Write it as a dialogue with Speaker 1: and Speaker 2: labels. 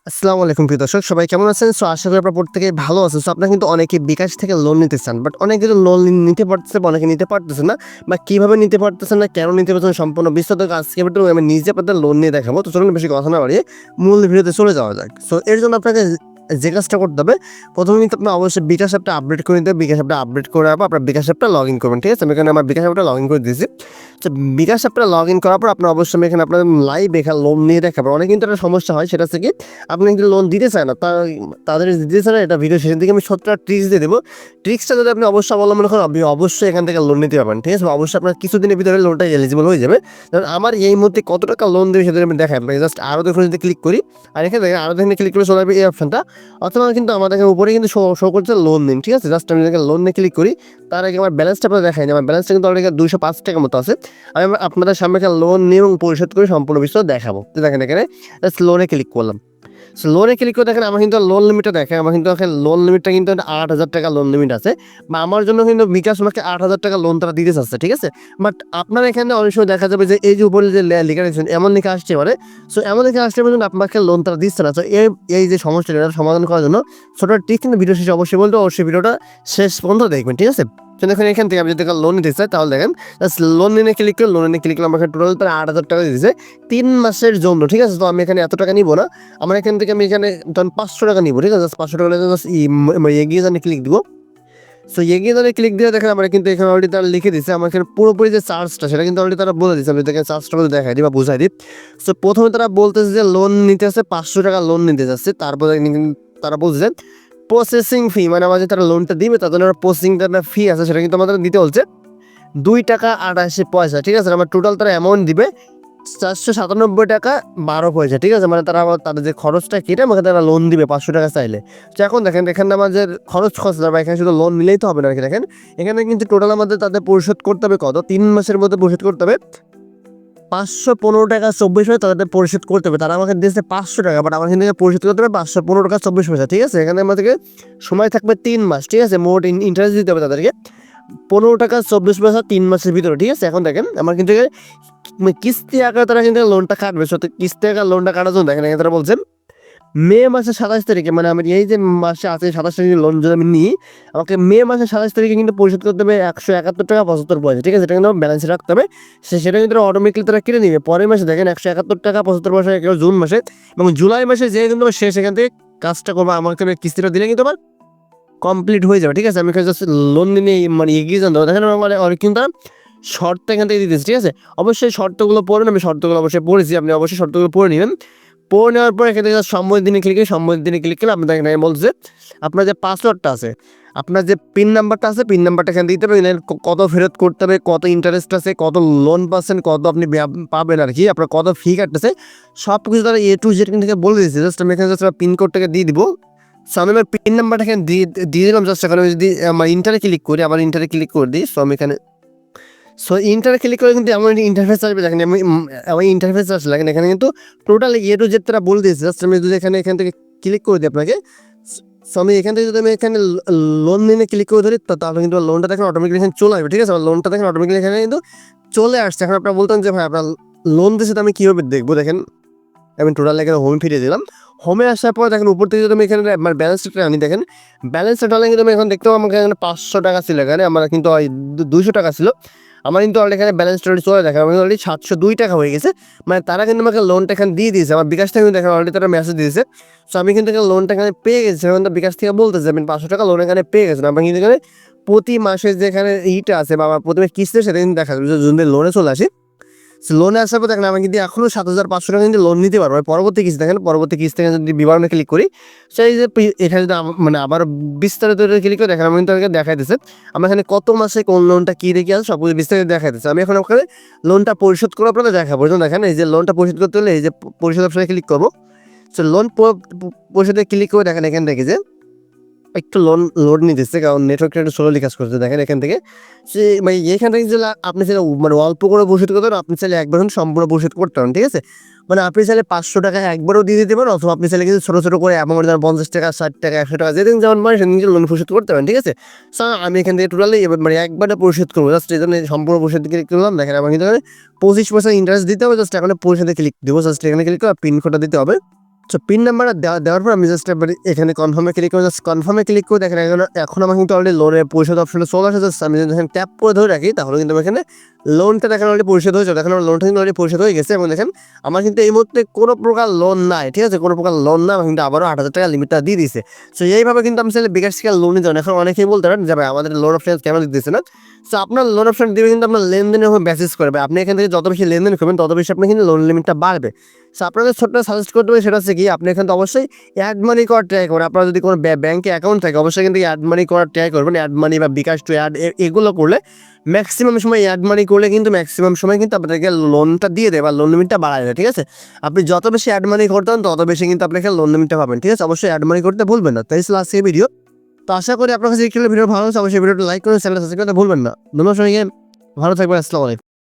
Speaker 1: আসসালামু আলাইকুম প্রিয় দর্শক, সবাই কেমন আছেন? সো আশা করি আপনারা প্রত্যেকেই ভালো আছেন। সো আপনারা কিন্তু অনেকে বিকাশ থেকে লোন নিতে চান, বাট অনেকে কিন্তু লোন নিতে পারতেছে বা অনেকে নিতে পারতেছে না, বা কিভাবে নিতে পারতেছেন না, কেন নিতে পারছেন না, সম্পূর্ণ বিস্তারিত আজকে ভিডিও আমি নিজে আপনাদের লোন নিয়ে দেখাবো। তো চলুন বেশি কথা না বাড়িয়ে মূল ভিডিওতে চলে যাওয়া যাক। সো এর জন্য আপনাকে যে কাজটা করতে হবে, প্রথমে কিন্তু আপনি অবশ্যই বিকাশ অ্যাপটা আপডেট করে নিতে হবে। বিকাশ অ্যাপটা আপডেট করে আপনার বিকাশ অ্যাপটা লগ ইন করবেন, ঠিক আছে? আমি এখানে আমার বিকাশ অ্যাপটা লগ ইন করে দিয়েছি। তো বিকাশ অ্যাপটা লগ ইন করার পর আপনার অবশ্যই আমি এখানে আপনার লাইভ এখানে লোন নিয়ে দেখাবো। অনেক কিন্তু একটা সমস্যা হয়, সেটা হচ্ছে কি আপনি কিন্তু লোন দিতে চায় না, তাদের দিতে চায় না। এটা ভিডিও শেষের দিকে আমি 7টা ট্রিক্স দিয়ে দেবো। ট্রিক্সটা যদি আপনি অবশ্যই অবলম্বন করেন, আপনি অবশ্যই এখান থেকে লোন নিতে পারবেন, ঠিক আছে? অবশ্যই আপনার কিছুদিনের ভিতরে লোনটা এলিজিবল হয়ে যাবে। কারণ আমার এই মুহূর্তে কত টাকা লোন দেবে সেটা আমি দেখাই আপনাকে। জাস্ট আরও দেখুন, যদি ক্লিক করি, আর এখানে দেখেন আরও দেখে ক্লিক করে চলে আসবে এই অপশনটা, অথবা কিন্তু আমাদের উপরে কিন্তু শো করছে লোন নিন, ঠিক আছে? জাস্ট আমি লোন নিয়ে ক্লিক করি, তার আগে আমার ব্যালেন্সটা আপনার দেখাই। আমার ব্যালেন্সটা কিন্তু অলরেডি 205 টাকার মতো আছে। আমি আপনাদের সামনে লোন নিয়ে এবং পরিশোধ করে সম্পূর্ণ বিষয় দেখাবো। তো দেখেন এখানে জাস্ট লোনে ক্লিক করলাম। সো লোনে ক্লিক করে দেখেন আমার কিন্তু লোন লিমিটটা দেখেন, আমার কিন্তু এখানে লোন লিমিটটা কিন্তু 8,000 টাকা লোন লিমিট আছে, বা আমার জন্য কিন্তু বিকাশ আমাকে 8,000 টাকা লোন তারা দিতে চাচ্ছে, ঠিক আছে? বাট আপনার এখানে অনেক সময় দেখা যাবে যে এই যে উপরে যে লেখা দিয়েছেন এমন লেখা আসছে পারে। সো এমন লেখা আসলে পর্যন্ত আপনাকে লোন তারা দিচ্ছে না। তো এই যে সমস্যাটা এটা সমাধান করার জন্য ছোটো টিপ কিন্তু ভিডিও শেষে অবশ্যই বলতে, অবশ্যই ভিডিওটা শেষ পর্যন্ত দেখবেন, ঠিক আছে? তো দেখুন এখান থেকে আমি যদি লোন নিতে চাই তাহলে দেখেন জাস্ট লোন নিয়ে ক্লিক করে, লোন নিয়ে ক্লিক করলে আমাকে টোটাল তারা 8,000 টাকা দিয়েছে 3 মাসের জন্য, ঠিক আছে? তো আমি এখানে এত টাকা নিব না, আমার এখান থেকে আমি এখানে ধরুন 500 টাকা নিব, ঠিক আছে? জাস্ট 500 টাকা জাস্ট এগিয়ে জানে ক্লিক দিব। সো এগিয়ে জানে ক্লিক দিয়ে দেখেন আমার কিন্তু এখানে অলরেডি তারা লিখে দিচ্ছে আমার এখানে পুরোপুরি যে চার্জটা সেটা কিন্তু অলরেডি তারা বলে দিচ্ছে। আমি দেখেন চার্জটা বলে দেখাই দিই বা বুঝাই দিই। সো প্রথমে তারা বলতেছে যে লোন নিতে আসছে 500 টাকা লোন নিতে যাচ্ছে, তারপরে তারা বলছে প্রসেসিং ফি, মানে আমাদের তারা লোনটা দিবে তাদের প্রসেসিংটা ফি আছে সেটা কিন্তু আমাদের দিতে হচ্ছে 2 টাকা 88 পয়সা, ঠিক আছে? আমার টোটাল তারা অ্যামাউন্ট দিবে 497 টাকা 12 পয়সা, ঠিক আছে? মানে তারা তাদের যে খরচটা কেটে আমাকে তারা লোন দিবে 500 টাকা চাইলে। তো এখন দেখেন এখানে আমাদের খরচ বা এখানে শুধু লোন নিলেই তো হবে না, দেখেন এখানে কিন্তু টোটাল আমাদের তাদের পরিশোধ করতে হবে কত, 3 মাসের মধ্যে পরিশোধ করতে হবে 515 টাকা 24 পয়সা তাদের পরিশোধ করতে হবে। তারা আমাকে দিয়েছে 500 টাকা, বাট আমার এখান থেকে পরিশোধ করতে হবে 515 টাকা 24 পয়সা, ঠিক আছে? এখানে আমাদেরকে সময় থাকবে 3 মাস, ঠিক আছে? মোট ইন্টারেস্ট দিতে হবে তাদেরকে 15 টাকা 24 পয়সা 3 মাসের ভিতরে, ঠিক আছে? এখন দেখেন আমার কিন্তু কিস্তি আকারে তারা কিন্তু লোনটা কাটবে। সত্যি কিস্তি আকারে লোনটা কাটার জন্য দেখেন এখানে তারা বলছেন মে মাসের 27 তারিখে, মানে আমি এই যে মাসে আছে 27 তারিখে লোন যদি আমি নিই, আমাকে মে মাসের 27 তারিখে কিন্তু পরিশোধ করতে হবে 171 টাকা 75 পয়সা, ঠিক আছে? এটা কিন্তু ব্যালেন্সে রাখতে হবে। সেটা কিন্তু অটোমেটিক্যালি তারা কেটে নিবে পরের মাসে। দেখেন 171 টাকা 75 পয়সা জুন মাসে, এবং জুলাই মাসে যে কিন্তু শেষ এখান থেকে কাজটা করবো আমাকে কিস্তিটা দিলে কিন্তু আমার কমপ্লিট হয়ে যাবে, ঠিক আছে? আমি জাস্ট লোন নিয়ে মানে এগিয়ে যান দেবো। দেখেন মানে অনেক কিন্তু শর্ত এখান থেকে দিতেছে, ঠিক আছে? অবশ্যই শর্তগুলো পড়েন, আমি শর্তগুলো অবশ্যই পড়েছি, আপনি অবশ্যই শর্তগুলো পড়ে নেবেন। পড়ে নেওয়ার পর এখান থেকে সম্মতি দিনে ক্লিক করে, সম্মতি দিনে ক্লিক করলে আপনি দেখেন বলছে আপনার যে পাসওয়ার্ডটা আছে, আপনার যে পিন নাম্বারটা আছে, পিন নাম্বারটা এখানে দিতে হবে, কত ফেরত করতে হবে, কত ইন্টারেস্ট আছে, কত লোন পাচ্ছেন, কত আপনি পাবেন আর কি, আপনার কত ফি কাটতেছে, সব কিছু তারা A to Z থেকে বলে দিয়েছে। জাস্ট আমি এখানে জাস্ট পিনকোডটাকে দিয়ে দিব। সো আমি আমার পিন নাম্বারটা এখানে দিয়ে দিলাম। জাস্ট এখানে যদি আমার ইন্টারে ক্লিক করি, আবার ইন্টারে ক্লিক করে দিই। সো আমি এখানে ইন্টারে ক্লিক করে কিন্তু এমন ইন্টারফেস আসবে, দেখেন আমি আমার ইন্টারফেস আসলে দেখেন এখানে কিন্তু টোটাল A to Z তারা বলে দিয়েছে। জাস্ট আমি যদি এখানে থেকে ক্লিক করে দিই আপনাকে, সো আমি এখান থেকে যদি আমি এখানে লোন নিয়ে ক্লিক করে ধরি তাহলে কিন্তু লোনটা দেখেন অটোমেটিক্যালি এখানে চলে আসবে, ঠিক আছে? লোনটা দেখেন অটোমেটিক্যালি এখানে কিন্তু চলে আসছে। এখন আপনারা বলতেন যে ভাই আপনার লোন দিয়েছে তো আমি কীভাবে দেখবো? দেখেন আমি টোটাল এখানে হোমে ফিরে দিলাম। হোমে আসার পর দেখেন উপর থেকে যদি আমি এখানে আমার ব্যালেন্সটা আনি, দেখেন ব্যালেন্সটা ডালে কিন্তু আমি এখন দেখতে পাবো আমাকে এখানে 500 টাকা ছিল, এখানে আমার কিন্তু 200 টাকা ছিল। আমার কিন্তু অলরেডি এখানে ব্যালেন্সটা চলে দেখেন আমি অলরেডি 702 টাকা হয়ে গেছে। মানে তারা কিন্তু আমাকে লোনটা এখানে দিয়ে দিয়েছে, আমার বিকাশ থেকে কিন্তু দেখেন অলরেডি তারা মেসেজ দিয়েছে। সো আমি কিন্তু এখানে লোনটা এখানে পেয়ে গেছি, এখন তো বিকাশ থেকে বলতেছে আমি 500 টাকা লোন এখানে পেয়ে গেছেন। আমি কিন্তু এখানে প্রতি মাসে যেখানে ইটা আছে বা প্রথমে কিস্তি সেটা কিন্তু দেখা যাবে যদি লোনে চলে আসি। লোনে আসার পর দেখেন আমি কিন্তু এখনও 7,500 টাকা কিন্তু লোন নিতে পারবো। পরবর্তী কিস্তি দেখেন, পরবর্তী কিস্তি যদি বিবরণে ক্লিক করি, সেই যে এখানে যদি মানে আবার বিস্তারিত ক্লিক করে দেখেন আমি কিন্তু দেখাই দিচ্ছে আমার এখানে কত মাসে কোন লোনটা কী রেখে আছে সব কিছু বিস্তারিত দেখাই দিচ্ছে। আমি এখন ওখানে লোনটা পরিশোধ করে আপনাদের দেখাবো। দেখেন এই যে লোনটা পরিশোধ করতে হলে এই যে পরিশোধ অপশনে ক্লিক করবো। সো লোন পরিশোধে ক্লিক করে দেখেন এখান থেকে যে একটু লোড নিতেছে, কারণ নেটওয়ার্কটা একটু স্লোলি কাজ করছে। দেখেন এখান থেকে সে মানে এখান থেকে যে আপনি চাইলে মানে অল্প করে পরিশোধ করতে পারেন, আপনি চাইলে একবার সম্পূর্ণ পরিশোধ করতে পারেন, ঠিক আছে? মানে আপনি চাইলে 500 টাকা একবারও দিয়ে দিতে পারেন, অথবা আপনি চাইলে কিন্তু ছোটো ছোটো করে অ্যামাউন্ট 50 টাকা 60 টাকা 100 টাকা যেদিন যেমন মানে সেদিন লোন পরিশোধ করতে পারেন, ঠিক আছে? সো আমি এখান থেকে টোটালি মানে একবারে পরিশোধ করবো। জাস্ট এই জন্য সম্পূর্ণ পরিশোধ ক্লিক করলাম। দেখেন আমার কিন্তু 25% ইন্টারেস্ট দিতে হবে। জাস্ট এখানে পরিশোধে ক্লিক দেবো। জাস্ট এখানে ক্লিক করে পিনকোডটা দিতে হবে। সো পিন নাম্বারটা দেওয়ার পর আমি জাস্ট এখানে কনফার্মে ক্লিক করে জাস্ট কনফার্মে ক্লিক করে দেখেন এখন আমার কিন্তু অলরেডি লোনের পরিশোধ অপশনটা চলে আসে। জাস্ট আমি যদি এখানে ট্যাপ করে ধরে রাখি তাহলে কিন্তু এখানে লোনটা দেখেন অলরেডি পরিশোধ হয়েছে। দেখেন আমার লোনটা কিন্তু অলরেডি পরিশোধ হয়ে গেছে এবং দেখেন আমার কিন্তু এই মুহূর্তে কোনো প্রকার লোন নাই, ঠিক আছে, কোনো প্রকার লোন না, আমি কিন্তু আবারও 8,000 টাকা লিমিটটা দিয়ে দিয়েছে। সো এইভাবে কিন্তু আমি চাইলে বিকাশ থেকে লোন নিতে পারেন। এখন অনেকেই বলতে পারেন যে ভাই আমাদের লোন অপশন কেন দিতেছে না। সো আপনার লোন অপশন দিবে কিন্তু আপনার লেনদেনের উপর বেসিস করবে। আপনি এখান থেকে যত বেশি লেনদেন করবেন তত বেশি আপনি কিন্তু লোন লিমিটটা বাড়বে। সো আপনাদের ছোট্ট সাজেস্ট করতে হবে সেটা হচ্ছে কি আপনি এখানে তো অবশ্যই অ্যাড মানি করার ট্রাই করবেন। আপনার যদি কোনো ব্যাঙ্কে অ্যাকাউন্ট থাকে অবশ্যই কিন্তু অ্যাড মানি করার ট্রাই করবেন। অ্যাড মানি বা বিকাশ টু অ্যাড এগুলো করলে ম্যাক্সিমাম সময় অ্যাড মানি করলে কিন্তু ম্যাক্সিমাম সময় কিন্তু আপনাকে লোনটা দিয়ে দেয় বা লোন লিমিটটা বাড়ায় দেয়, ঠিক আছে। আপনি যত বেশি অ্যাড মানি করতেন তত বেশি কিন্তু আপনাকে লোন লিমিটটা পাবেন, ঠিক আছে। অবশ্যই অ্যাড মানি করতে ভুলবেন না। তাই ছিল আজকে ভিডিও। তো আশা করি আপনার কাছে ভিডিও ভালো হচ্ছে। অবশ্যই ভিডিওটা লাইক করে চ্যানেল সাবস্ক্রাইব করতে ভুলবেন না। ধন্যবাদ সবাইকে, ভালো থাকবেন, আসসালামু আলাইকুম।